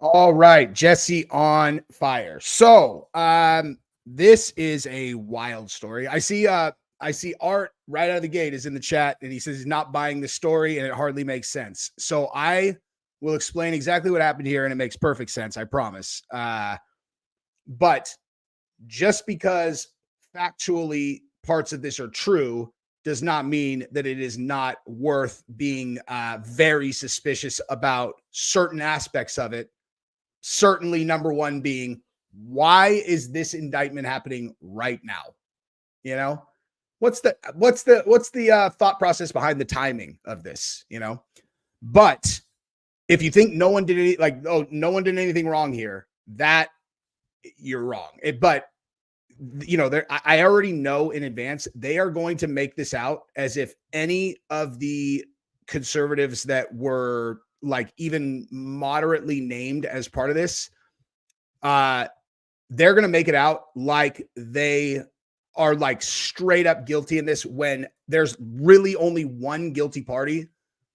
All right, Jesse on fire. So, this is a wild story. I see Art right out of the gate is in the chat and he says he's not buying the story and it hardly makes sense. So I will explain exactly what happened here and it makes perfect sense, I promise. But just because factually parts of this are true does not mean that it is not worth being very suspicious about certain aspects of it. Certainly, number one being, why is this indictment happening right now? You know, what's the thought process behind the timing of this? You know, but if you think no one did no one did anything wrong here, that you're wrong. But you know, I already know in advance they are going to make this out as if any of the conservatives that were like even moderately named as part of this, they're going to make it out like they are like straight up guilty in this when there's really only one guilty party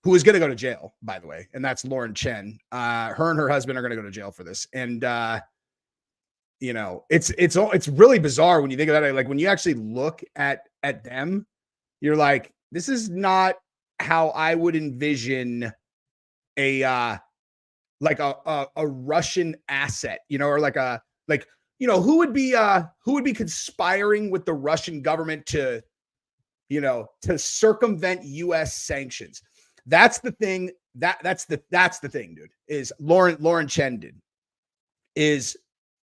who is going to go to jail, by the way. And that's Lauren Chen. Her and her husband are going to go to jail for this. And, you know, it's really bizarre when you think about it. Like when you actually look at them, you're like, this is not how I would envision a Russian asset, you know, or who would be conspiring with the Russian government to circumvent US sanctions. That's the thing. That's the thing, dude, is Lauren Chen did. Is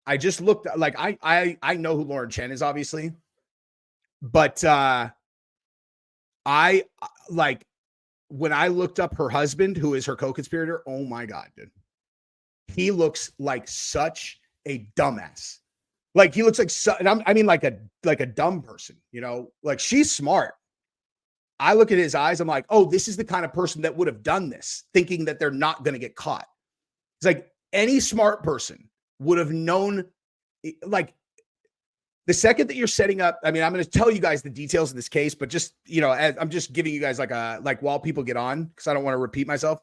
I just looked like I know who Lauren Chen is, obviously, but I like when I looked up her husband, who is her co-conspirator. Oh my God, dude. He looks like such a dumbass. Like he looks like I mean like a dumb person, you know, like she's smart. I look at his eyes. I'm like, oh, this is the kind of person that would have done this, thinking that they're not going to get caught. It's like any smart person would have known, like the second that you're setting up. I mean, I'm going to tell you guys the details of this case, but just, you know, I'm just giving you guys like while people get on, because I don't want to repeat myself.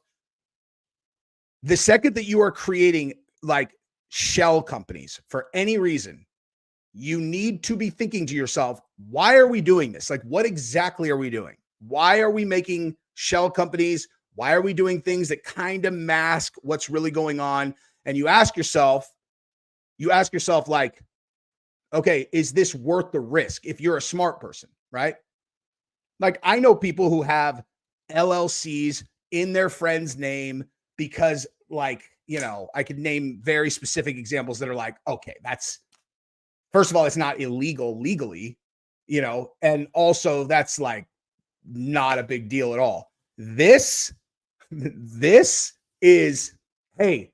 The second that you are creating like shell companies for any reason, you need to be thinking to yourself, why are we doing this? Like, what exactly are we doing? Why are we making shell companies? Why are we doing things that kind of mask what's really going on? And you ask yourself like, okay, is this worth the risk if you're a smart person, right? Like I know people who have LLCs in their friend's name because, like, you know, I could name very specific examples that are like, okay, that's, first of all, it's not illegal legally, you know, and also that's like not a big deal at all. This is, hey,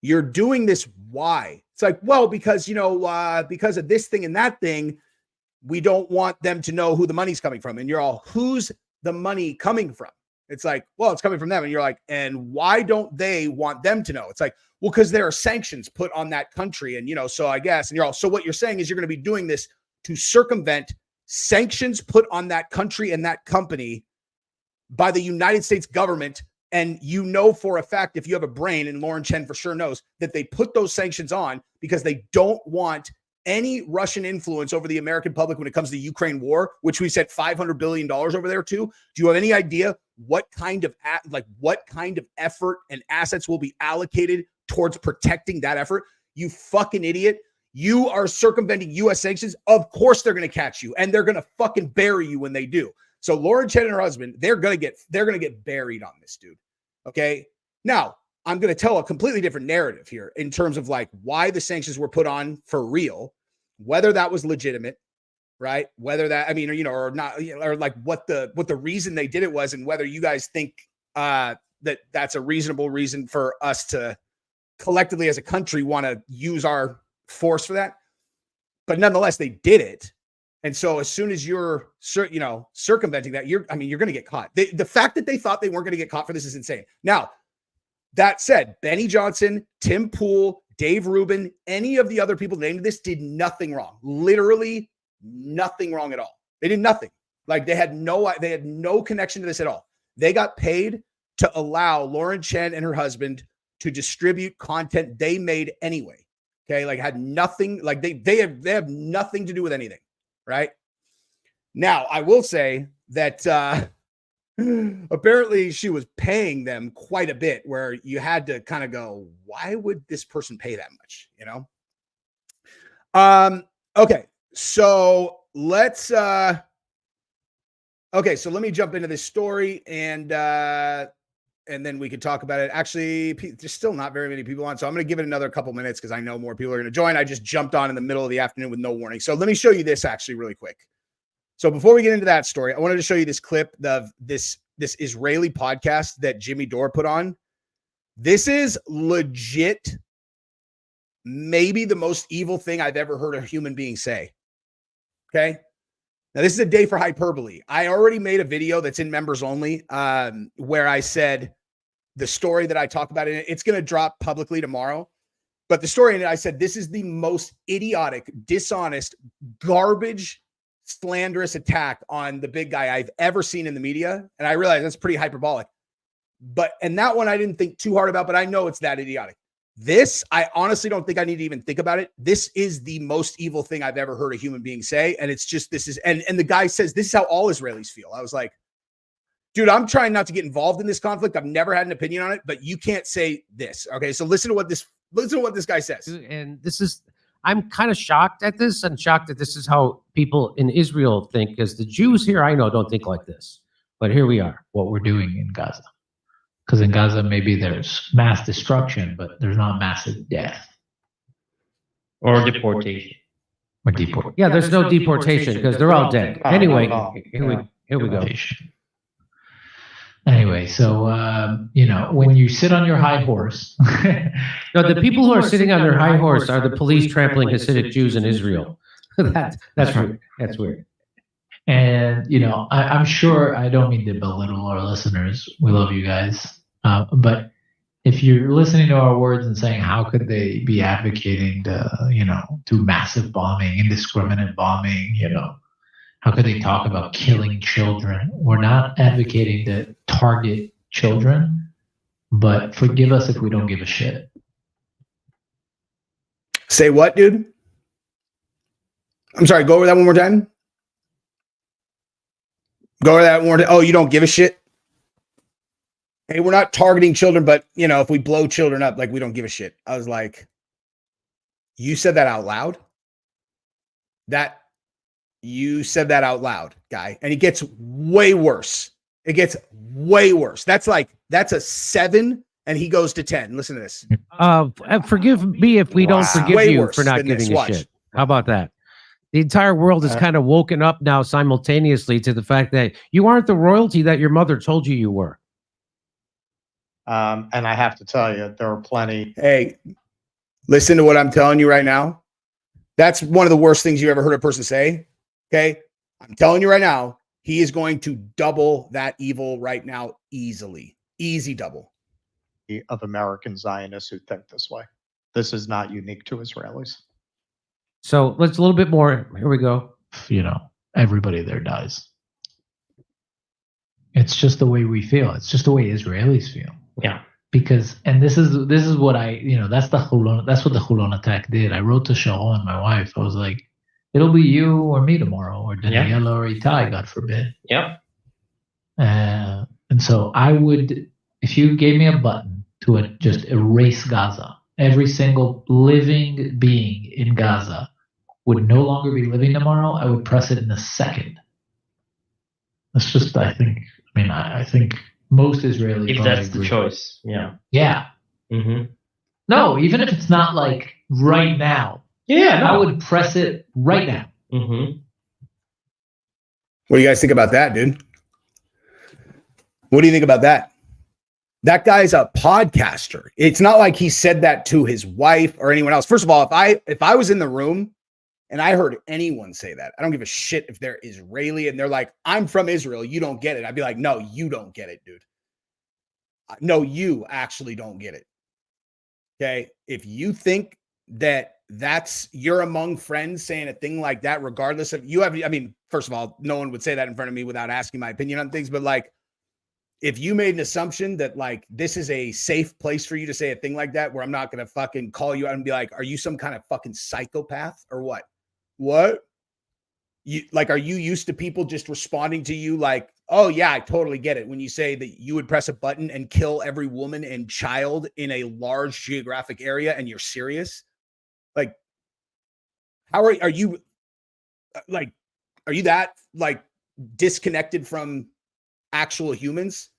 you're doing this. Why? It's like, well, because, you know, because of this thing and that thing, we don't want them to know who the money's coming from. And you're all, who's the money coming from? It's like, well, it's coming from them. And you're like, and why don't they want them to know? It's like, well, because there are sanctions put on that country. And, you know, so I guess, and you're all, so what you're saying is you're going to be doing this to circumvent sanctions put on that country and that company by the United States government. And you know for a fact, if you have a brain, and Lauren Chen for sure knows, that they put those sanctions on because they don't want any Russian influence over the American public when it comes to the Ukraine war, which we said $500 billion over there too. Do you have any idea what kind of effort and assets will be allocated towards protecting that effort? You fucking idiot. You are circumventing US sanctions. Of course they're going to catch you, and they're going to fucking bury you when they do. So Lauren Chen and her husband, they're going to get buried on this, dude. Okay. Now I'm going to tell a completely different narrative here in terms of like why the sanctions were put on for real, whether that was legitimate, right? Whether that, I mean, or, you know, or not, you know, or like what the reason they did it was, and whether you guys think that that's a reasonable reason for us to collectively as a country want to use our force for that. But nonetheless, they did it. And so as soon as you're, you know, circumventing that, you're going to get caught. The fact that they thought they weren't going to get caught for this is insane. Now, that said, Benny Johnson, Tim Pool, Dave Rubin, any of the other people named this did nothing wrong. Literally nothing wrong at all. They did nothing. Like they had no connection to this at all. They got paid to allow Lauren Chen and her husband to distribute content they made anyway. Okay, like had nothing, like they have nothing to do with anything, right? Now, I will say that apparently she was paying them quite a bit, where you had to kind of go, why would this person pay that much? You know? Okay, so let's okay, so let me jump into this story and then we could talk about it. Actually, there's still not very many people on, so I'm going to give it another couple minutes because I know more people are going to join. I just jumped on in the middle of the afternoon with no warning. So let me show you this actually really quick. So before we get into that story, I wanted to show you this clip of this Israeli podcast that Jimmy Dore put on. This is legit maybe the most evil thing I've ever heard a human being say. Okay? Now, this is a day for hyperbole. I already made a video that's in members only where I said the story that I talk about in it. It's going to drop publicly tomorrow. But the story in it, I said, this is the most idiotic, dishonest, garbage, slanderous attack on the big guy I've ever seen in the media. And I realize that's pretty hyperbolic. And that one I didn't think too hard about, but I know it's that idiotic. This, I honestly don't think I need to even think about it. This is the most evil thing I've ever heard a human being say. And it's just, and the guy says, this is how all Israelis feel. I was like, dude, I'm trying not to get involved in this conflict. I've never had an opinion on it, but you can't say this. Okay. So listen to what this guy says. And I'm kind of shocked at this and shocked that this is how people in Israel think, because the Jews here, I know, don't think like this, but here we are. What we're doing in Gaza. Because in Gaza, maybe there's mass destruction, but there's not massive death. Or deportation. Yeah, there's no deportation because they're all dead. Anyway, here we go. Anyway, so, when you sit on your high horse. No, the people who are sitting on their high horse are the police trampling Hasidic Jews in Israel. That's right. That's weird. And, I'm sure, I don't mean to belittle our listeners. We love you guys. But if you're listening to our words and saying, how could they be advocating do massive bombing, indiscriminate bombing, how could they talk about killing children? We're not advocating to target children, but forgive us if we don't give a shit. Say what, dude? I'm sorry, go over that one more time. Go over that one more time. Oh, you don't give a shit? Hey, we're not targeting children, but, if we blow children up, like, we don't give a shit. I was like, you said that out loud? You said that out loud, guy. And it gets way worse. It gets way worse. That's a 7, and he goes to 10. Listen to this. Forgive me if we don't forgive you for not giving a shit. How about that? The entire world is kind of woken up now simultaneously to the fact that you aren't the royalty that your mother told you were. And I have to tell you, there are plenty. Hey, listen to what I'm telling you right now. That's one of the worst things you ever heard a person say. Okay. I'm telling you right now, he is going to double that evil right now easily. Easy double. Of American Zionists who think this way. This is not unique to Israelis. So let's a little bit more. Here we go. Everybody there dies. It's just the way we feel. It's just the way Israelis feel. Yeah. Because, and this is what that's what the Hulon attack did. I wrote to Sharon, my wife. I was like, it'll be you or me tomorrow, or Daniela or Itai, God forbid. Yeah. And so I would, if you gave me a button to just erase Gaza, every single living being in Gaza would no longer be living tomorrow, I would press it in a second. That's just, I think most Israelis. If that's the choice. Yeah. Yeah. Mm-hmm. No, even if it's not like right now. Yeah. No. I would press it right now. Mm-hmm. What do you guys think about that, dude? What do you think about that? That guy's a podcaster. It's not like he said that to his wife or anyone else. First of all, if I was in the room and I heard anyone say that, I don't give a shit if they're Israeli and they're like, I'm from Israel, you don't get it. I'd be like, no, you don't get it, dude. No, you actually don't get it. Okay. If you think that you're among friends saying a thing like that, regardless of first of all, no one would say that in front of me without asking my opinion on things, but like, if you made an assumption that like this is a safe place for you to say a thing like that, where I'm not going to fucking call you out and be like, are you some kind of fucking psychopath or what? What? You like, are you used to people just responding to you like, oh yeah, I totally get it. When you say that you would press a button and kill every woman and child in a large geographic area and you're serious? Like, how are you like, are you that like disconnected from actual humans?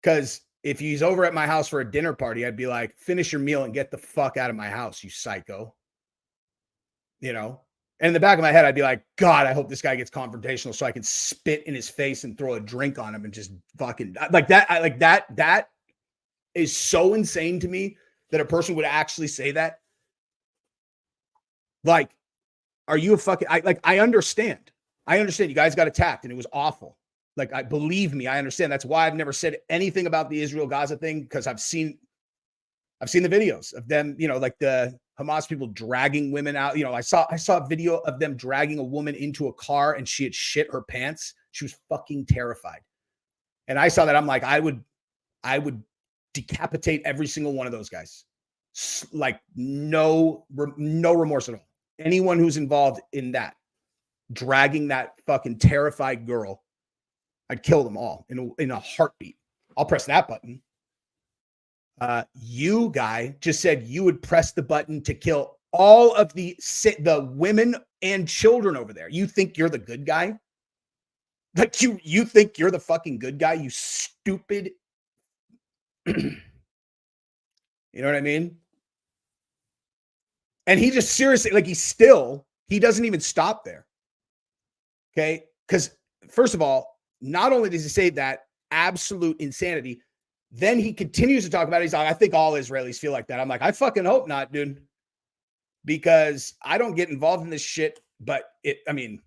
Because if he's over at my house for a dinner party, I'd be like, finish your meal and get the fuck out of my house, you psycho. You know? And in the back of my head, I'd be like, God, I hope this guy gets confrontational so I can spit in his face and throw a drink on him and just fucking like that. That is so insane to me that a person would actually say that. Like, are you a fucking, I understand. I understand you guys got attacked and it was awful. Like, believe me, I understand. That's why I've never said anything about the Israel-Gaza thing, because I've seen the videos of them, you know, like the Hamas people dragging women out. You know, I saw a video of them dragging a woman into a car and she had shit her pants. She was fucking terrified. And I saw that. I'm like, I would decapitate every single one of those guys. Like no remorse at all. Anyone who's involved in that, dragging that fucking terrified girl, I'd kill them all in a heartbeat. I'll press that button. You guy just said you would press the button to kill all of the women and children over there. You think you're the good guy? Like you think you're the fucking good guy, you stupid. You know what I mean? And he just seriously, like he doesn't even stop there. Okay? Because first of all, not only does he say that absolute insanity, then he continues to talk about it. He's like, I think all Israelis feel like that. I'm like, I fucking hope not, dude. Because I don't get involved in this shit. But this is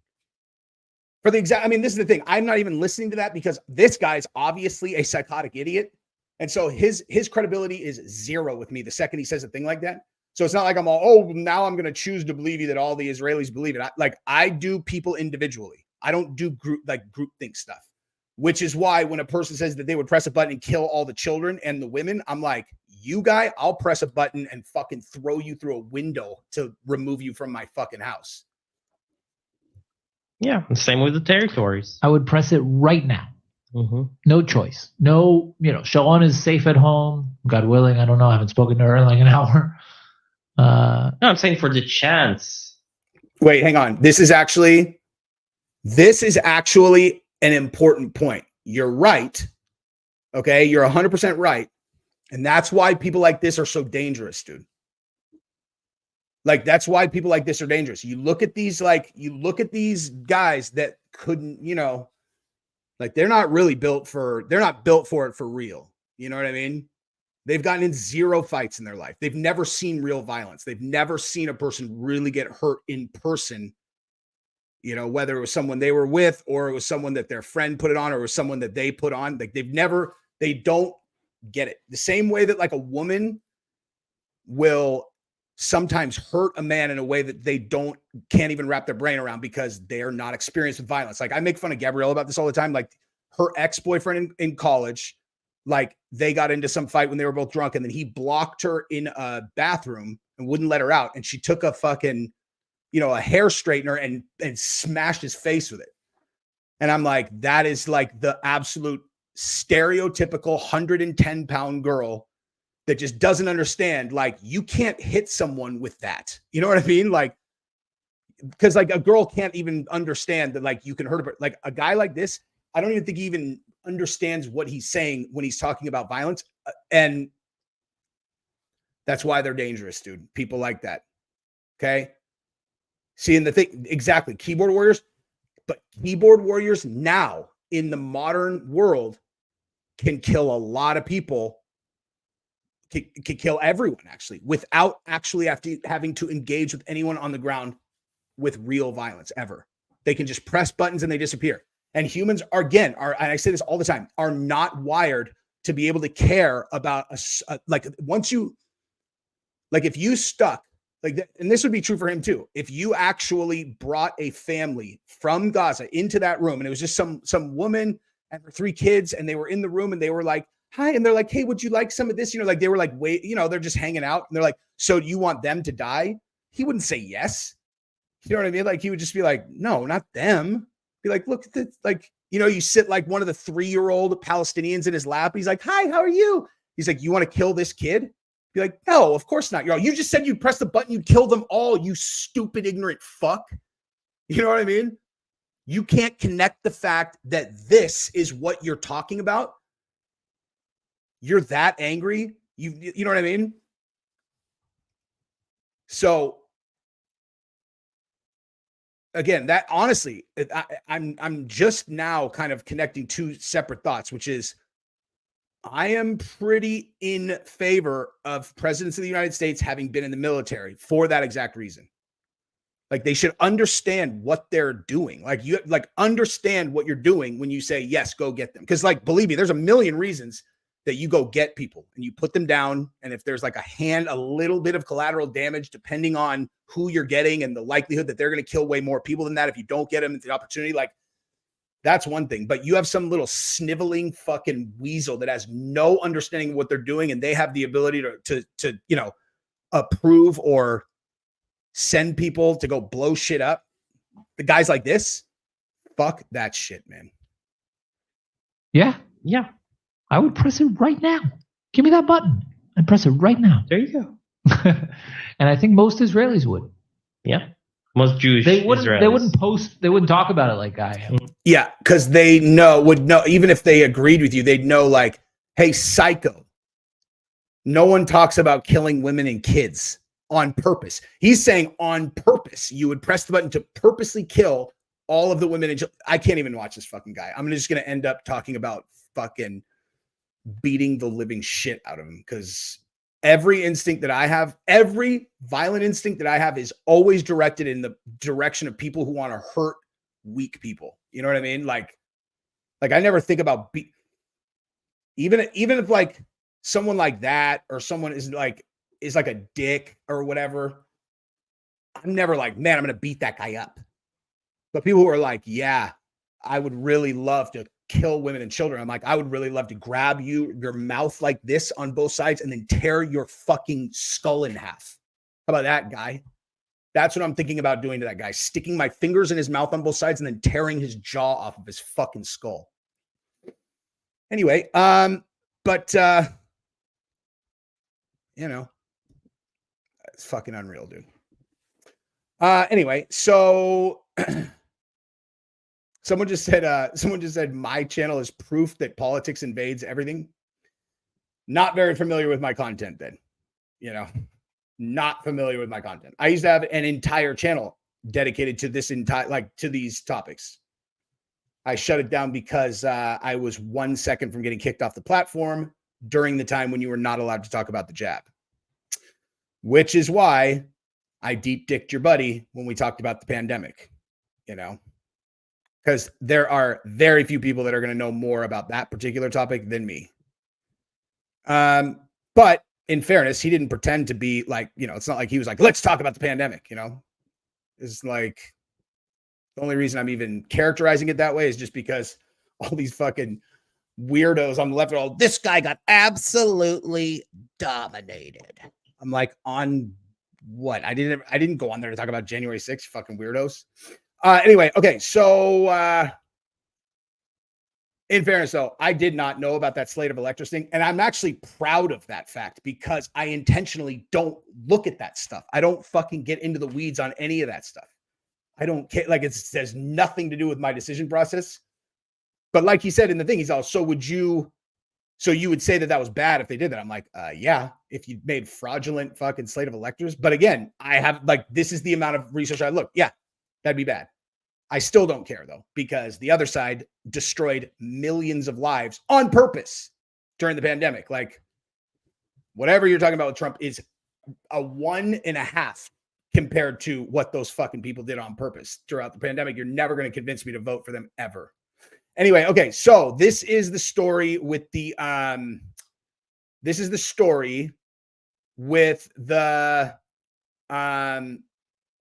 the thing. I'm not even listening to that because this guy's obviously a psychotic idiot. And so his credibility is zero with me the second he says a thing like that. So it's not like I'm all, oh, now I'm going to choose to believe you that all the Israelis believe it. I do people individually. I don't do group think stuff. Which is why when a person says that they would press a button and kill all the children and the women, I'm like, you guy, I'll press a button and fucking throw you through a window to remove you from my fucking house. Yeah, the same with the territories. I would press it right now. Mm-hmm. No choice. No, Shawan is safe at home. God willing, I don't know. I haven't spoken to her in like an hour. No, I'm saying for the chance. Wait, hang on. This is actually an important point. You're right. Okay. You're 100% right. And that's why people like this are so dangerous, dude. Like, that's why people like this are dangerous. You look at these guys that couldn't, like they're not built for it for real. You know what I mean? They've gotten in zero fights in their life. They've never seen real violence. They've never seen a person really get hurt in person. Whether it was someone they were with or it was someone that their friend put it on or it was someone that they put on. Like they don't get it. The same way that like a woman will sometimes hurt a man in a way that they can't even wrap their brain around because they're not experienced with violence. Like I make fun of Gabrielle about this all the time. Like her ex-boyfriend in college, like they got into some fight when they were both drunk and then he blocked her in a bathroom and wouldn't let her out. And she took a fucking a hair straightener and smashed his face with it. And I'm like, that is like the absolute stereotypical 110-pound girl that just doesn't understand. Like, you can't hit someone with that. You know what I mean? Like, because like a girl can't even understand that like you can hurt her. Like a guy like this, I don't even think he even understands what he's saying when he's talking about violence. And that's why they're dangerous, dude. People like that. Okay. Seeing the thing, exactly, keyboard warriors, but keyboard warriors now in the modern world can kill a lot of people, can kill everyone actually, without actually having to engage with anyone on the ground with real violence ever. They can just press buttons and they disappear. And humans are, and I say this all the time, are not wired to be able to care about if you stuck, and this would be true for him too. If you actually brought a family from Gaza into that room and it was just some woman and her 3 kids, and they were in the room, and they were like, hi, and they're like, hey, would you like some of this? Like they were like, wait, they're just hanging out, and they're like, so do you want them to die? He wouldn't say yes. You know what I mean? Like he would just be like, no, not them. Be like, look at this. Like, you sit like one of the 3-year-old Palestinians in his lap. He's like, hi, how are you? He's like, you want to kill this kid? Be like, no, of course not. You just said you'd press the button, you'd kill them all, you stupid, ignorant fuck. You know what I mean? You can't connect the fact that this is what you're talking about. You're that angry. You know what I mean? So again, that honestly, I'm just now kind of connecting 2 separate thoughts, which is I am pretty in favor of presidents of the United States having been in the military for that exact reason. Like they should understand what they're doing. Like you understand what you're doing when you say, yes, go get them. Cause like, believe me, there's a million reasons that you go get people and you put them down. And if there's like a little bit of collateral damage, depending on who you're getting and the likelihood that they're going to kill way more people than that, if you don't get them, it's the opportunity, like that's one thing. But you have some little sniveling fucking weasel that has no understanding of what they're doing. And they have the ability to approve or send people to go blow shit up. The guys like this, fuck that shit, man. Yeah. I would press it right now. Give me that button. I'd press it right now. There you go. And I think most Israelis would. Yeah. Most Jewish Israelis. They wouldn't post, they wouldn't talk about it like I am. Yeah, because they would know, even if they agreed with you, they'd know like, hey, psycho. No one talks about killing women and kids on purpose. He's saying on purpose, you would press the button to purposely kill all of the women and children. I can't even watch this fucking guy. I'm just going to end up talking about fucking beating the living shit out of him because every instinct that I have, every violent instinct that I have is always directed in the direction of people who want to hurt weak people. You know what I mean? Like I never think about even if like someone like that or someone is like a dick or whatever. I'm never like, man, I'm going to beat that guy up. But people who are like, yeah, I would really love to kill women and children. I'm like, I would really love to grab your mouth like this on both sides and then tear your fucking skull in half. How about that, guy? That's what I'm thinking about doing to that guy. Sticking my fingers in his mouth on both sides and then tearing his jaw off of his fucking skull. Anyway, but it's fucking unreal, dude. Anyway, so someone just said my channel is proof that politics invades everything. Not very familiar with my content then. Not familiar with my content. I used to have an entire channel dedicated to this to these topics. I shut it down because I was 1 second from getting kicked off the platform during the time when you were not allowed to talk about the jab. Which is why I deep dicked your buddy when we talked about the pandemic, because there are very few people that are going to know more about that particular topic than me. But in fairness, he didn't pretend to be like, it's not like he was like, let's talk about the pandemic, It's like the only reason I'm even characterizing it that way is just because all these fucking weirdos on the left are all, this guy got absolutely dominated. I'm like, on what? I didn't go on there to talk about January 6th, fucking weirdos. Anyway, okay, so in fairness, though, I did not know about that slate of electors thing, and I'm actually proud of that fact because I intentionally don't look at that stuff. I don't fucking get into the weeds on any of that stuff. I don't care. Like, there's nothing to do with my decision process. But like he said in the thing, he's all, so you would say that was bad if they did that? I'm like, yeah, if you made fraudulent fucking slate of electors. But again, I have this is the amount of research I look. Yeah, that'd be bad. I still don't care though, because the other side destroyed millions of lives on purpose during the pandemic. Like whatever you're talking about with Trump is a 1.5 compared to what those fucking people did on purpose throughout the pandemic. You're never going to convince me to vote for them ever. Anyway, okay, so this is the story with the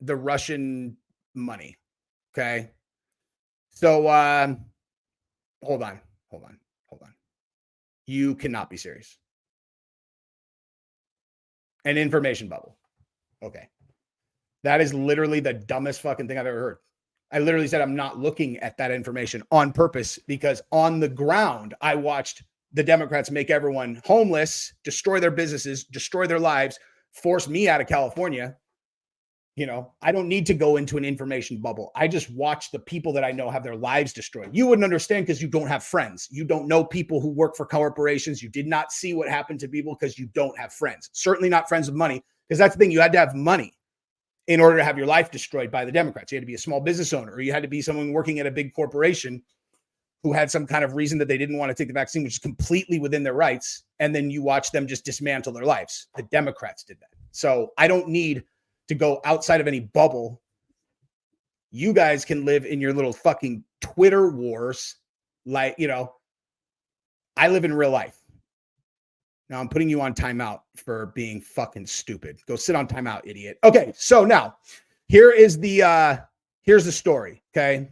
Russian money. Okay. So hold on. Hold on. You cannot be serious. An information bubble. Okay. That is literally the dumbest fucking thing I've ever heard. I literally said I'm not looking at that information on purpose because on the ground, I watched the Democrats make everyone homeless, destroy their businesses, destroy their lives, force me out of California. You know, I don't need to go into an information bubble. I just watch the people that I know have their lives destroyed. You wouldn't understand because you don't have friends. You don't know people who work for corporations. You did not see what happened to people because you don't have friends. Certainly not friends with money, because that's the thing. You had to have money in order to have your life destroyed by the Democrats. You had to be a small business owner, or you had to be someone working at a big corporation who had some kind of reason that they didn't want to take the vaccine, which is completely within their rights. And then you watch them just dismantle their lives. The Democrats did that. So I don't need to go outside of any bubble. You guys can live in your little fucking Twitter wars. Like, you know, I live in real life. Now I'm putting you on timeout for being fucking stupid. Go sit on timeout, idiot. Okay. So now here's the story. Okay.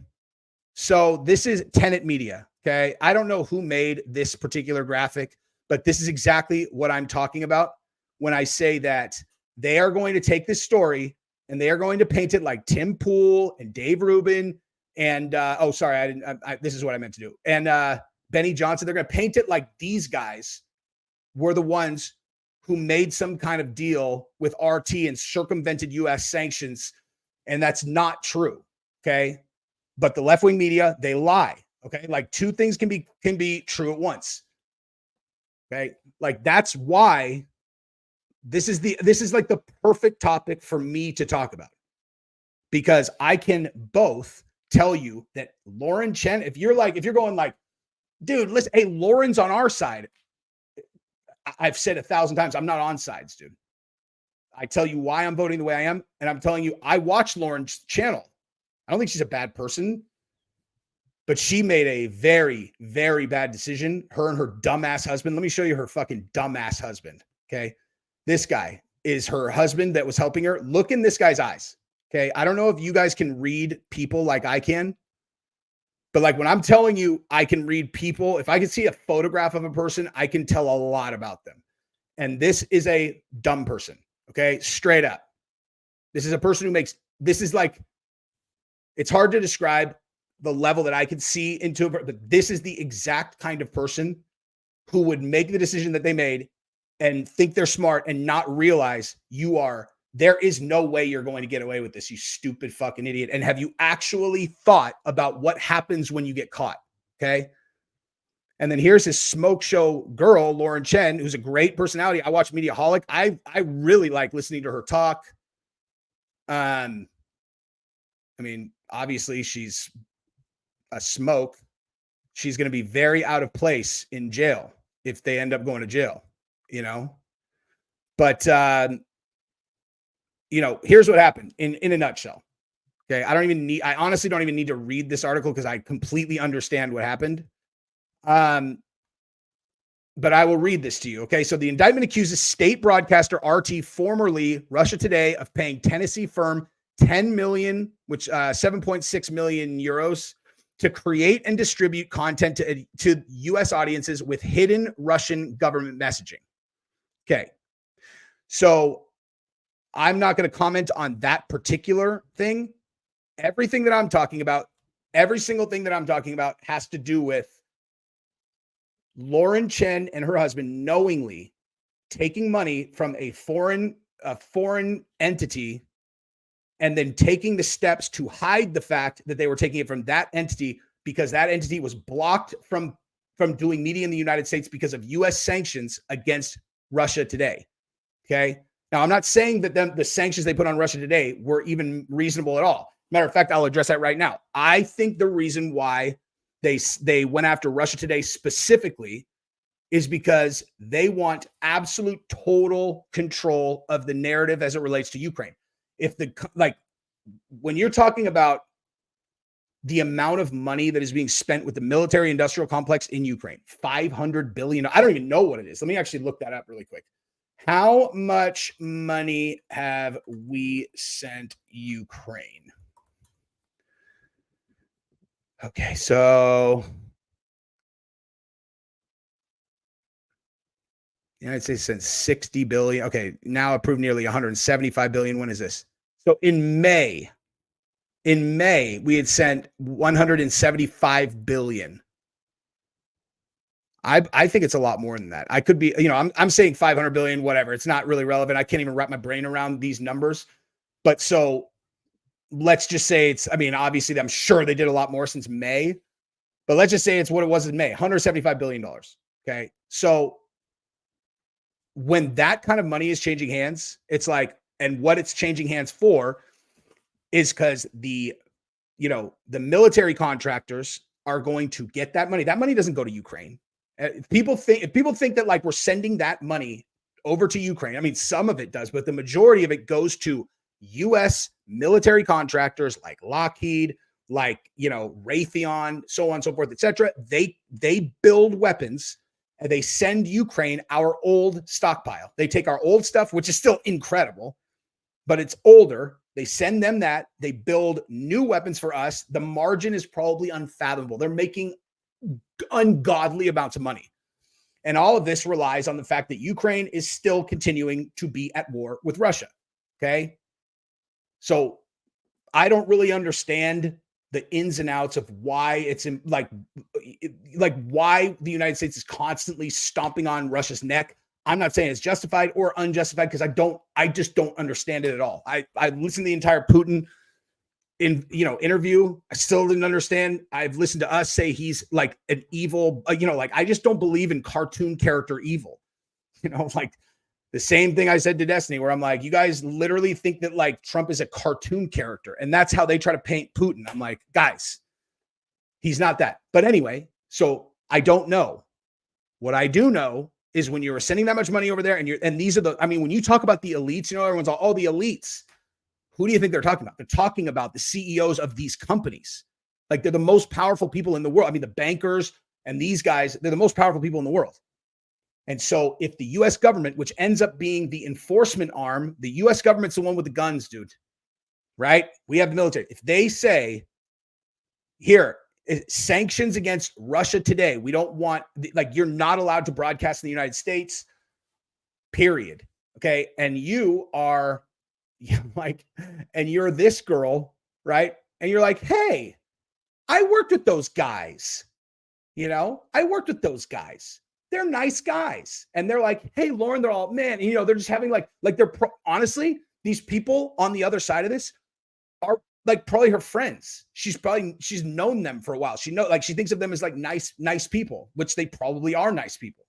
So this is Tenet Media. Okay. I don't know who made this particular graphic, but this is exactly what I'm talking about when I say that they are going to take this story and they are going to paint it like Tim Pool and Dave Rubin and this is what I meant to do. And Benny Johnson, they're going to paint it like these guys were the ones who made some kind of deal with RT and circumvented US sanctions. And that's not true. Okay. But the left-wing media, they lie. Okay. Like two things can be true at once. Okay. Like that's why this is like the perfect topic for me to talk about, because I can both tell you that Lauren Chen, if you're going like, dude, listen, hey, Lauren's on our side. I've said 1,000 times, I'm not on sides, dude. I tell you why I'm voting the way I am. And I'm telling you, I watch Lauren's channel. I don't think she's a bad person, but she made a very, very bad decision. Her and her dumbass husband. Let me show you her fucking dumbass husband. Okay. This guy is her husband that was helping her. Look in this guy's eyes. Okay. I don't know if you guys can read people like I can, but like when I'm telling you, I can read people. If I can see a photograph of a person, I can tell a lot about them. And this is a dumb person. Okay. Straight up. This is a person who this is like, it's hard to describe the level that I could see into it, but this is the exact kind of person who would make the decision that they made and think they're smart and not realize there is no way you're going to get away with this, you stupid fucking idiot. And have you actually thought about what happens when you get caught? Okay. And then here's his smoke show girl, Lauren Chen, who's a great personality. I watch Mediaholic. I really like listening to her talk. I mean, obviously she's a smoke. She's going to be very out of place in jail if they end up going to jail, you know? But, you know, here's what happened in a nutshell. Okay. I honestly don't even need to read this article because I completely understand what happened. But I will read this to you. Okay. So the indictment accuses state broadcaster RT, formerly Russia Today, of paying Tennessee firm 10 million, which 7.6 million euros, to create and distribute content to U.S. audiences with hidden Russian government messaging. Okay. So I'm not going to comment on that particular thing. Everything that I'm talking about, every single thing that I'm talking about has to do with Lauren Chen and her husband knowingly taking money from a foreign entity and then taking the steps to hide the fact that they were taking it from that entity because that entity was blocked from doing media in the United States because of U.S. sanctions against Russia Today. Okay. Now, I'm not saying that the sanctions they put on Russia Today were even reasonable at all. Matter of fact, I'll address that right now. I think the reason why they went after Russia Today specifically is because they want absolute total control of the narrative as it relates to Ukraine. When you're talking about the amount of money that is being spent with the military industrial complex in Ukraine, $500 billion. I don't even know what it is. Let me actually look that up really quick. How much money have we sent Ukraine? Okay, so The United States sent 60 billion. Okay, now approved nearly 175 billion. When is this? So in May, we had sent 175 billion. I think it's a lot more than that. I could be, I'm saying 500 billion, whatever. It's not really relevant. I can't even wrap my brain around these numbers. But so let's just say obviously I'm sure they did a lot more since May, but let's just say it's what it was in May, $175 billion. Okay. So when that kind of money is changing hands, it's like, and what it's changing hands for is because the military contractors are going to get that money. That money doesn't go to Ukraine. If people think that like we're sending that money over to Ukraine, I mean, some of it does, but the majority of it goes to U.S. military contractors like Lockheed, like, Raytheon, so on and so forth, etc. They build weapons and they send Ukraine our old stockpile. They take our old stuff, which is still incredible, but it's older. They send them that. They build new weapons for us. The margin is probably unfathomable. They're making ungodly amounts of money. And all of this relies on the fact that Ukraine is still continuing to be at war with Russia. Okay. So I don't really understand the ins and outs of why it's like why the United States is constantly stomping on Russia's neck. I'm not saying it's justified or unjustified because I just don't understand it at all. I listened to the entire Putin interview. I still didn't understand. I've listened to us say he's like an evil, I just don't believe in cartoon character evil. Like the same thing I said to Destiny, where I'm like, you guys literally think that like Trump is a cartoon character. And that's how they try to paint Putin. I'm like, guys, he's not that. But anyway, so I don't know. What I do know is when you're sending that much money over there and these are when you talk about the elites, everyone's all the elites. Who do you think they're talking about? They're talking about the CEOs of these companies. Like they're the most powerful people in the world. The bankers and these guys, they're the most powerful people in the world. And so if the U.S. government, which ends up being the enforcement arm, the U.S. government's the one with the guns, dude, right? We have the military. If they say, here, sanctions against Russia today, we don't want, you're not allowed to broadcast in the United States, period. Okay. And you are and you're this girl, right? And you're like, hey, I worked with those guys. I worked with those guys. They're nice guys. And they're like, hey, Lauren, they're all, man, they're just having honestly, these people on the other side of this are like probably her friends. She's known them for a while. She thinks of them as like nice people, which they probably are nice people,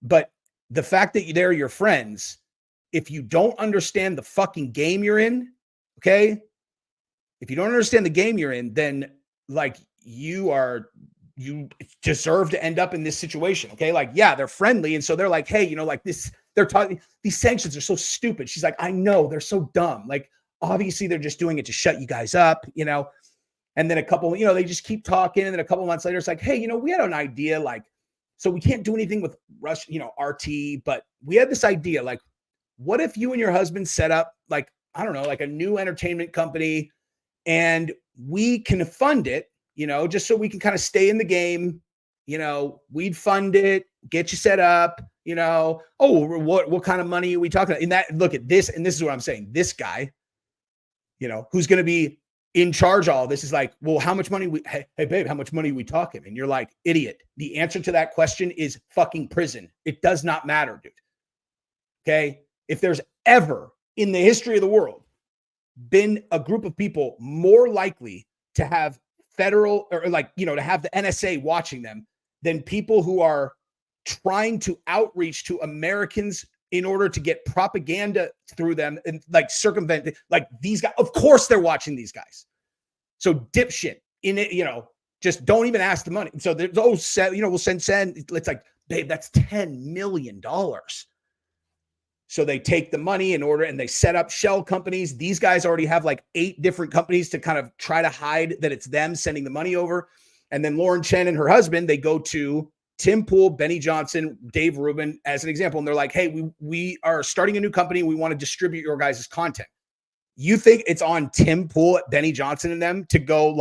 but the fact that they're your friends, if you don't understand the fucking game you're in, okay? If you don't understand the game you're in, then you deserve to end up in this situation, okay? They're friendly. And so they're like, hey, they're talking, these sanctions are so stupid. She's like, I know, they're so dumb. Obviously they're just doing it to shut you guys up, And then a couple, they just keep talking. And then a couple months later, it's like, hey, we had an idea, so we can't do anything with Russia, RT, but we had this idea, what if you and your husband set up a new entertainment company and we can fund it, just so we can kind of stay in the game, we'd fund it, get you set up, what kind of money are we talking about? And that, look at this. And this is what I'm saying. This guy, who's going to be in charge of all this is like, well, how much money hey babe, how much money are we talking? And you're like, idiot. The answer to that question is fucking prison. It does not matter, dude. Okay. If there's ever in the history of the world been a group of people more likely to have federal or to have the NSA watching them than people who are trying to outreach to Americans in order to get propaganda through them and circumvent these guys, of course they're watching these guys. So dipshit in it, just don't even ask the money. So there's, we'll send, it's like, babe, that's $10 million. So they take the money in order and they set up shell companies. These guys already have 8 different companies to kind of try to hide that it's them sending the money over. And then Lauren Chen and her husband, they go to Tim Pool, Benny Johnson, Dave Rubin as an example. And they're like, hey, we are starting a new company. We want to distribute your guys' content. You think it's on Tim Pool, Benny Johnson and them to go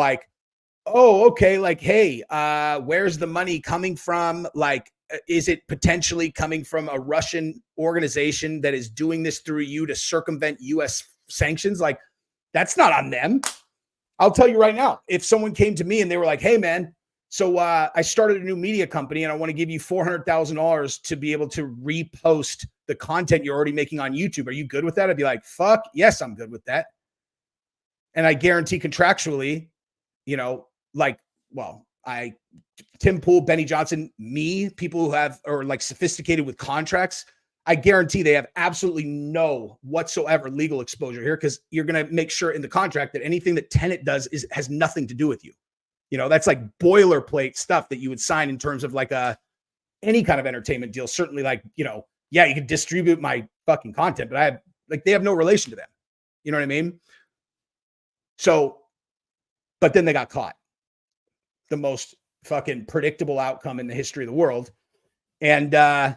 oh, okay. Hey, where's the money coming from? is it potentially coming from a Russian organization that is doing this through you to circumvent US sanctions? Like, that's not on them. I'll tell you right now, if someone came to me and they were like, hey man, so I started a new media company and I want to give you $400,000 to be able to repost the content you're already making on YouTube. Are you good with that? I'd be like, fuck yes, I'm good with that. And I guarantee contractually, you know, like, well, Tim Pool, Benny Johnson, me, people who are like sophisticated with contracts, I guarantee they have absolutely no whatsoever legal exposure here, because you're going to make sure in the contract that anything that Tenet does has nothing to do with you. You know, that's like boilerplate stuff that you would sign in terms of like any kind of entertainment deal. Certainly, like, you know, yeah, you can distribute my fucking content, but they have no relation to them. You know what I mean? So, but then they got caught. The most fucking predictable outcome in the history of the world. And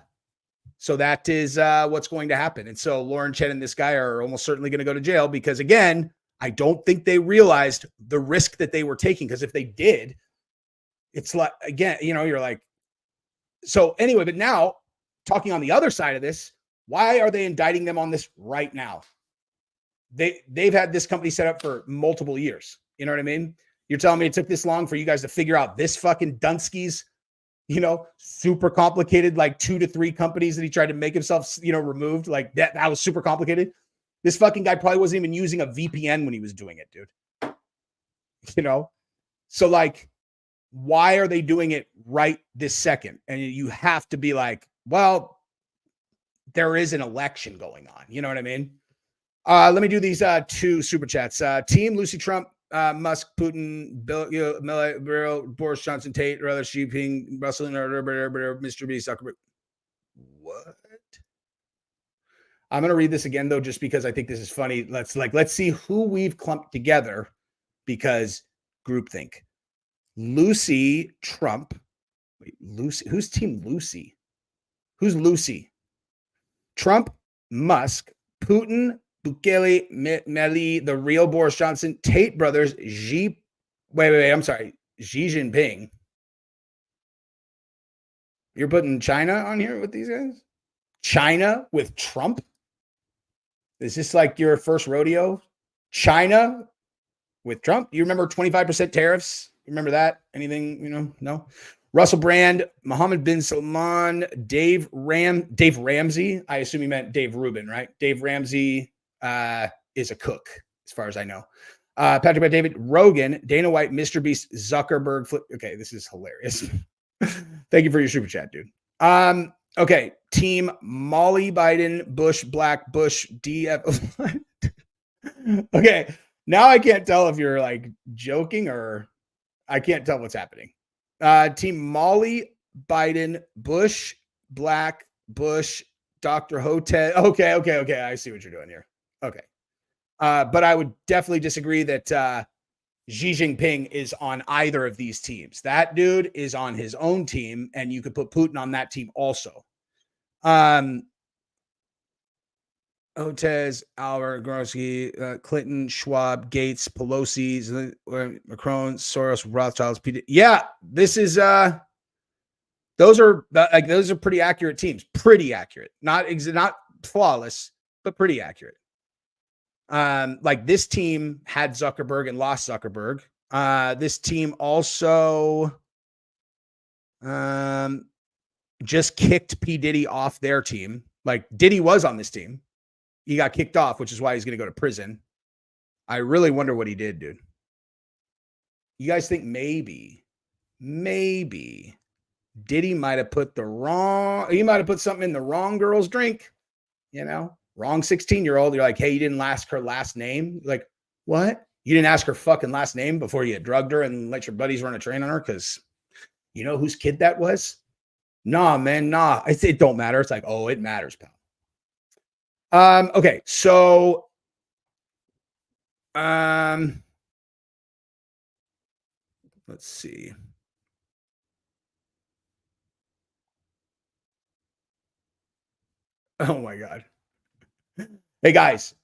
so that is what's going to happen. And so Lauren Chen and this guy are almost certainly going to go to jail because, again, I don't think they realized the risk that they were taking, because if they did, it's like, again, you know, you're like, so anyway, but now talking on the other side of this, why are they indicting them on this right now? They've had this company set up for multiple years. You know what I mean? You're telling me it took this long for you guys to figure out this fucking Dunsky's, you know, super complicated, like 2 to 3 companies that he tried to make himself, you know, removed. Like that was super complicated. This fucking guy probably wasn't even using a VPN when he was doing it, dude. You know? So like, why are they doing it right this second? And you have to be like, well, there is an election going on. You know what I mean? Let me do these 2 super chats. Team Lucy Trump, Musk, Putin, Bill, Boris Johnson, Tate, or other Xi Jinping, Russell, Mr. B, Zuckerberg. What? I'm going to read this again, though, just because I think this is funny. Let's see who we've clumped together, because groupthink. Lucy Trump. Wait, Lucy. Who's Team Lucy? Who's Lucy? Trump, Musk, Putin, Bukele, Meli, the real Boris Johnson, Tate brothers, Xi Jinping. You're putting China on here with these guys? China with Trump? Is this like your first rodeo? China with Trump? You remember 25% tariffs? You remember that? Anything, you know? No? Russell Brand, Mohammed bin Salman, Dave Ramsey. I assume he meant Dave Rubin, right? Dave Ramsey is a cook, as far as I know. Patrick by David, Rogan, Dana White, Mr. Beast, Zuckerberg. Okay, this is hilarious. Thank you for your super chat, dude. Okay, team Molly Biden, Bush, Black, Bush, DF. Okay, now I can't tell if you're like joking or I can't tell what's happening. Team Molly Biden, Bush, Black, Bush, Dr. Hotel. Okay. I see what you're doing here. Okay. But I would definitely disagree that Xi Jinping is on either of these teams. That dude is on his own team, and you could put Putin on that team also. Otez, Albert, Groski, Clinton, Schwab, Gates, Pelosi, Macron, Soros, Rothschilds, yeah, this is those are pretty accurate teams. Pretty accurate. Not flawless, but pretty accurate. Like this team had Zuckerberg and lost Zuckerberg. This team also just kicked P. Diddy off their team. Like Diddy was on this team. He got kicked off, which is why he's going to go to prison. I really wonder what he did, dude. You guys think maybe Diddy might have put something in the wrong girl's drink, you know, wrong 16-year-old. You're like, hey, you didn't ask her last name. Like, what? You didn't ask her fucking last name before you drugged her and let your buddies run a train on her? Because you know whose kid that was? Nah, man, nah. It don't matter. It's like, oh, it matters, pal. Okay, so let's see. Oh my God. Hey guys.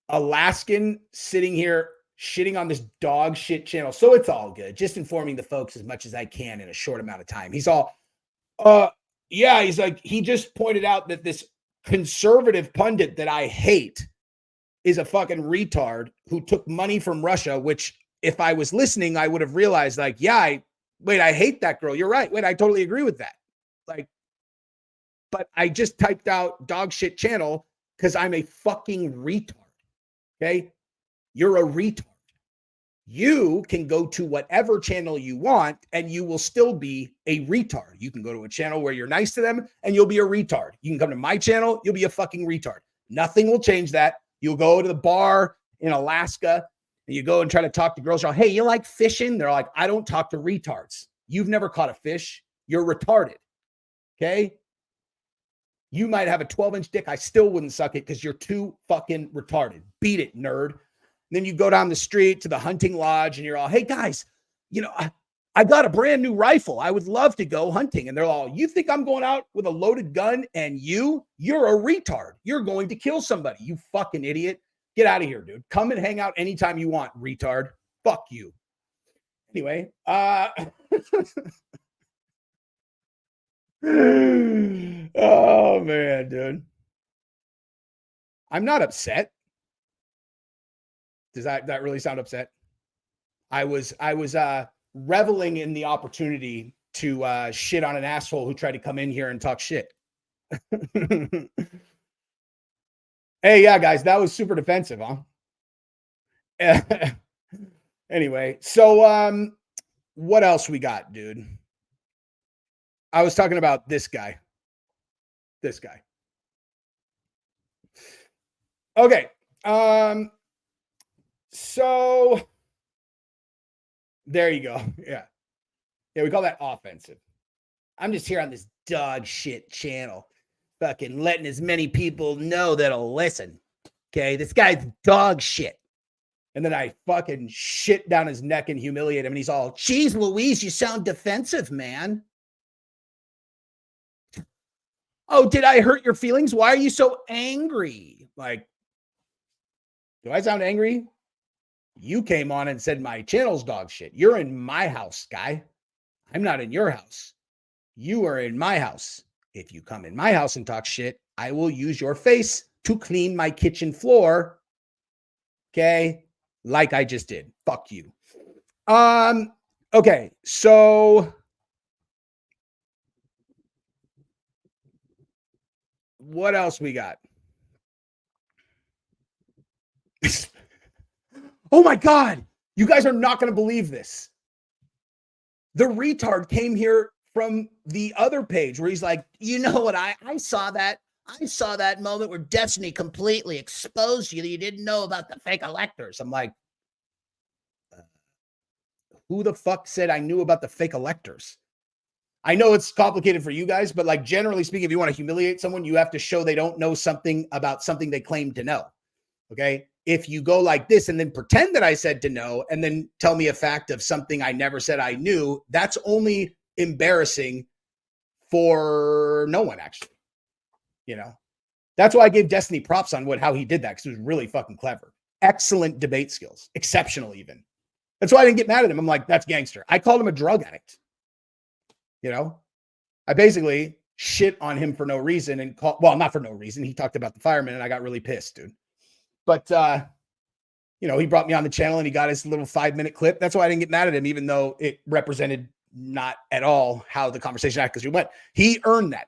Alaskan sitting here shitting on this dog shit channel. So it's all good. Just informing the folks as much as I can in a short amount of time. He's all, yeah, he's like, he just pointed out that this conservative pundit that I hate is a fucking retard who took money from Russia, which if I was listening, I would have realized like, yeah, I hate that girl. You're right. Wait, I totally agree with that. Like, but I just typed out dog shit channel because I'm a fucking retard. Okay. You're a retard. You can go to whatever channel you want and you will still be a retard. You can go to a channel where you're nice to them and you'll be a retard. You can come to my channel, you'll be a fucking retard. Nothing will change that. You'll go to the bar in Alaska and you go and try to talk to girls. You're like, hey, you like fishing? They're like, I don't talk to retards. You've never caught a fish. You're retarded. Okay. You might have a 12-inch dick. I still wouldn't suck it because you're too fucking retarded. Beat it, nerd. And then you go down the street to the hunting lodge and you're all, hey guys, you know, I got a brand new rifle. I would love to go hunting. And they're all, you think I'm going out with a loaded gun and you're a retard. You're going to kill somebody. You fucking idiot. Get out of here, dude. Come and hang out anytime you want, retard. Fuck you. Anyway, oh man, dude. I'm not upset. Does that really sound upset? I was reveling in the opportunity to shit on an asshole who tried to come in here and talk shit. Hey, yeah, guys, that was super defensive, huh? Anyway, so what else we got, dude? I was talking about this guy. This guy. Okay. So there you go. Yeah. Yeah, we call that offensive. I'm just here on this dog shit channel, fucking letting as many people know that'll listen. Okay, this guy's dog shit. And then I fucking shit down his neck and humiliate him. And he's all, geez, Louise, you sound defensive, man. Oh, did I hurt your feelings? Why are you so angry? Like, do I sound angry? You came on and said my channel's dog shit. You're in my house, guy. I'm not in your house. You are in my house. If you come in my house and talk shit, I will use your face to clean my kitchen floor. Okay? Like I just did. Fuck you. Okay, so what else we got? Oh my God. You guys are not going to believe this. The retard came here from the other page where he's like, you know what? I saw that. I saw that moment where Destiny completely exposed you that you didn't know about the fake electors. I'm like, who the fuck said I knew about the fake electors? I know it's complicated for you guys, but like generally speaking, if you want to humiliate someone, you have to show they don't know something about something they claim to know. Okay. If you go like this and then pretend that I said to know and then tell me a fact of something I never said I knew, that's only embarrassing for no one, actually. You know, that's why I gave Destiny props on how he did that, because it was really fucking clever. Excellent debate skills, exceptional even. That's why I didn't get mad at him. I'm like, that's gangster. I called him a drug addict. You know, I basically shit on him for no reason and well, not for no reason. He talked about the firemen and I got really pissed, dude. But, you know, he brought me on the channel and he got his little 5-minute clip. That's why I didn't get mad at him, even though it represented not at all how the conversation actually went. He earned that.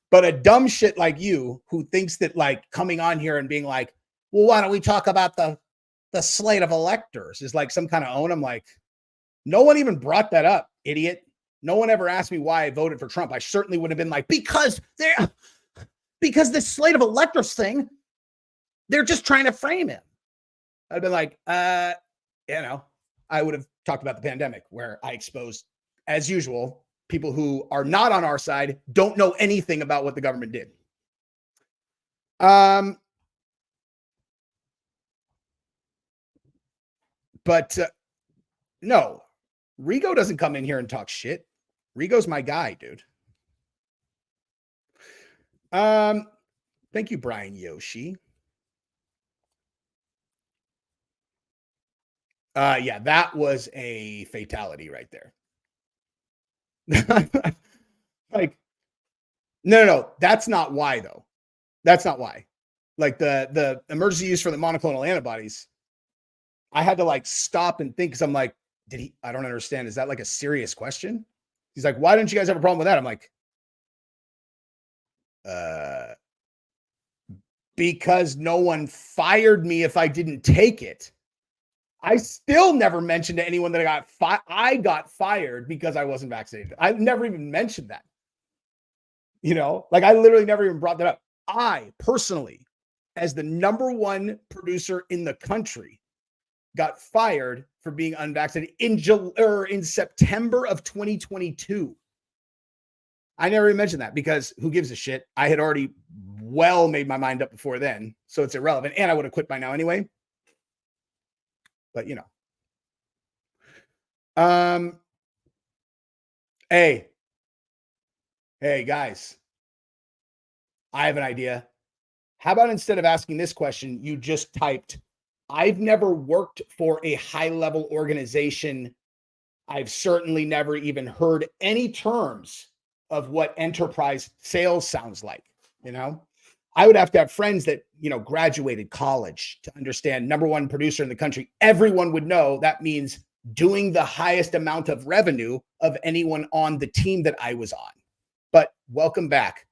But a dumb shit like you who thinks that like coming on here and being like, well, why don't we talk about the slate of electors is like some kind of own. I'm like, no one even brought that up, idiot. No one ever asked me why I voted for Trump. I certainly would have been like, because this slate of electors thing, they're just trying to frame him. I'd been like, you know, I would have talked about the pandemic where I exposed, as usual, people who are not on our side, don't know anything about what the government did. But no, Rigo doesn't come in here and talk shit. Rigo's my guy, dude. Thank you, Brian Yoshi. Yeah, that was a fatality right there. Like, no, that's not why though. That's not why. Like the emergency use for the monoclonal antibodies, I had to like stop and think because I'm like, I don't understand. Is that like a serious question? He's like, why don't you guys have a problem with that? I'm like, because no one fired me if I didn't take it. I still never mentioned to anyone that I got fired because I wasn't vaccinated. I never even mentioned that. You know, like I literally never even brought that up. I personally, as the number one producer in the country, got fired for being unvaccinated in September of 2022. I never even mentioned that because who gives a shit? I had already made my mind up before then, so it's irrelevant. And I would have quit by now anyway. But you know, hey guys, I have an idea. How about instead of asking this question, you just typed, I've never worked for a high-level organization. I've certainly never even heard any terms of what enterprise sales sounds like. You know, I would have to have friends that, you know, graduated college to understand number one producer in the country. Everyone would know that means doing the highest amount of revenue of anyone on the team that I was on. But welcome back.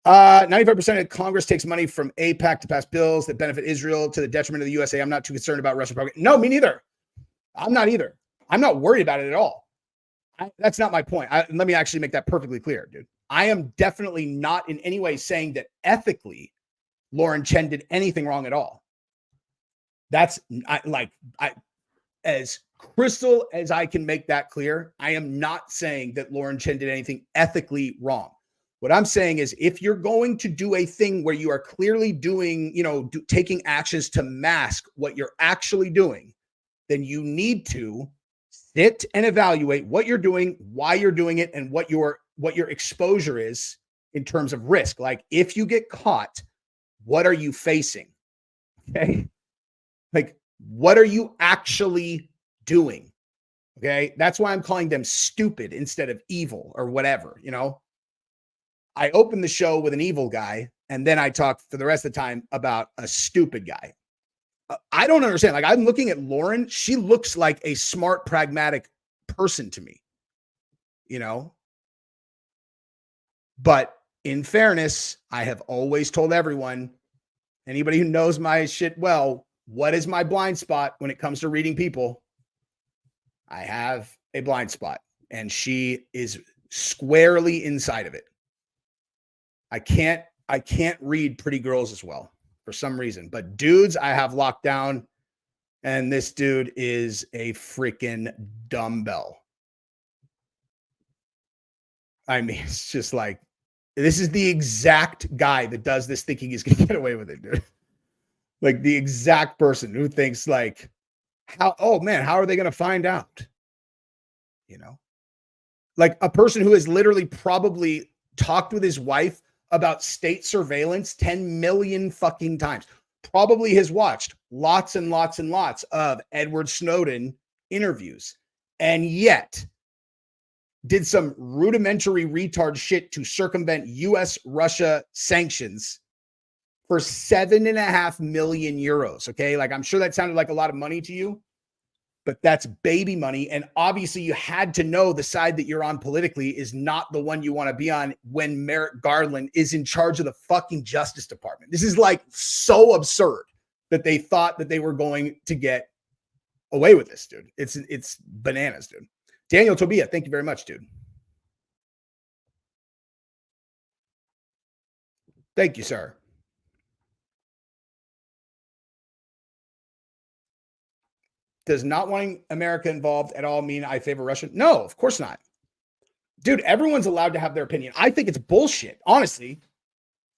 95% of Congress takes money from AIPAC to pass bills that benefit Israel to the detriment of the USA. I'm not too concerned about Russia program. No, me neither. I'm not either. I'm not worried about it at all. That's not my point. Let me actually make that perfectly clear, dude. I am definitely not in any way saying that ethically Lauren Chen did anything wrong at all. That's as crystal as I can make that clear. I am not saying that Lauren Chen did anything ethically wrong. What I'm saying is if you're going to do a thing where you are clearly doing, you know, taking actions to mask what you're actually doing, then you need to sit and evaluate what you're doing, why you're doing it, and what your exposure is in terms of risk. Like if you get caught, what are you facing? Okay. Like what are you actually doing? Okay. That's why I'm calling them stupid instead of evil or whatever, you know. I opened the show with an evil guy, and then I talk for the rest of the time about a stupid guy. I don't understand. Like, I'm looking at Lauren. She looks like a smart, pragmatic person to me, you know? But in fairness, I have always told everyone, anybody who knows my shit well, what is my blind spot when it comes to reading people? I have a blind spot, and she is squarely inside of it. I can't read pretty girls as well for some reason, but dudes I have locked down, and this dude is a freaking dumbbell. I mean, it's just like, this is the exact guy that does this thinking he's going to get away with it, dude. Like the exact person who thinks like, how are they going to find out? You know, like a person who has literally probably talked with his wife about state surveillance 10 million fucking times. Probably has watched lots and lots and lots of Edward Snowden interviews, and yet did some rudimentary retard shit to circumvent US-Russia sanctions for 7.5 million euros. Okay. Like, I'm sure that sounded like a lot of money to you, but that's baby money. And obviously you had to know the side that you're on politically is not the one you want to be on when Merrick Garland is in charge of the fucking Justice Department. This is like so absurd that they thought that they were going to get away with this, dude. It's bananas, dude. Daniel Tobia, thank you very much, dude. Thank you, sir. Does not wanting America involved at all mean I favor Russia? No, of course not. Dude, everyone's allowed to have their opinion. I think it's bullshit. Honestly,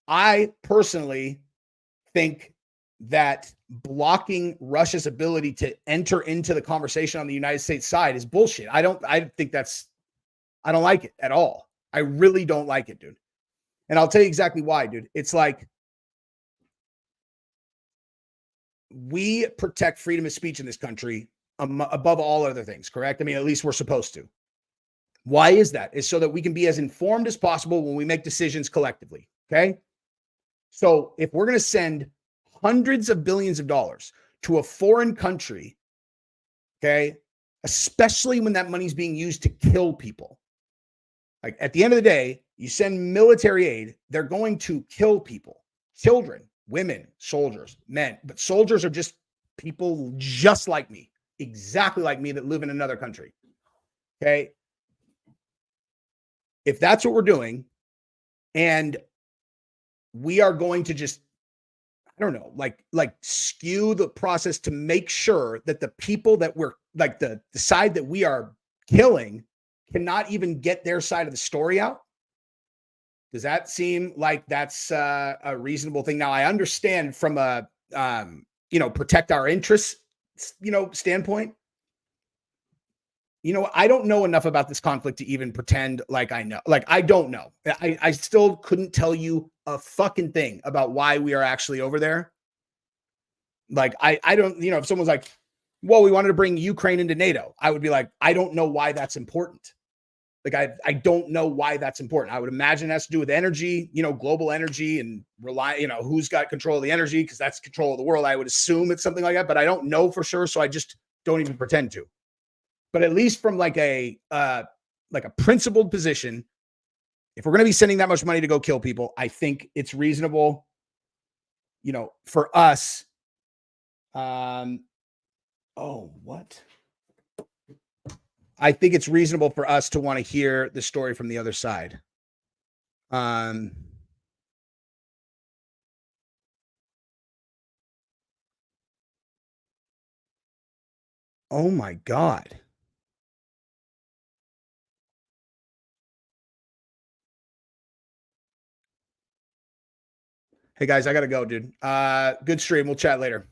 I personally think that blocking Russia's ability to enter into the conversation on the United States side is bullshit. I don't like it at all. I really don't like it, dude. And I'll tell you exactly why, dude. It's like, we protect freedom of speech in this country above all other things, correct? I mean, at least we're supposed to. Why is that? It's so that we can be as informed as possible when we make decisions collectively, okay? So if we're going to send hundreds of billions of dollars to a foreign country, okay, especially when that money's being used to kill people, like at the end of the day, you send military aid, they're going to kill people, children, women, soldiers, men, but soldiers are just people just like me, exactly like me, that live in another country. Okay. If that's what we're doing, and we are going to just, I don't know, like skew the process to make sure that the people that we're like the side that we are killing cannot even get their side of the story out. Does that seem like that's a reasonable thing? Now, I understand from a, protect our interests, standpoint. I don't know enough about this conflict to even pretend like I know. Like, I don't know. I still couldn't tell you a fucking thing about why we are actually over there. Like, I don't, if someone's like, well, we wanted to bring Ukraine into NATO, I would be like, I don't know why that's important. Like, I don't know why that's important. I would imagine it has to do with energy, global energy, and who's got control of the energy, because that's control of the world. I would assume it's something like that, but I don't know for sure. So I just don't even pretend to. But at least from like a principled position, if we're going to be sending that much money to go kill people, I think it's reasonable, for us. What? I think it's reasonable for us to want to hear the story from the other side. Oh my God. Hey guys, I gotta go, dude. Good stream. We'll chat later.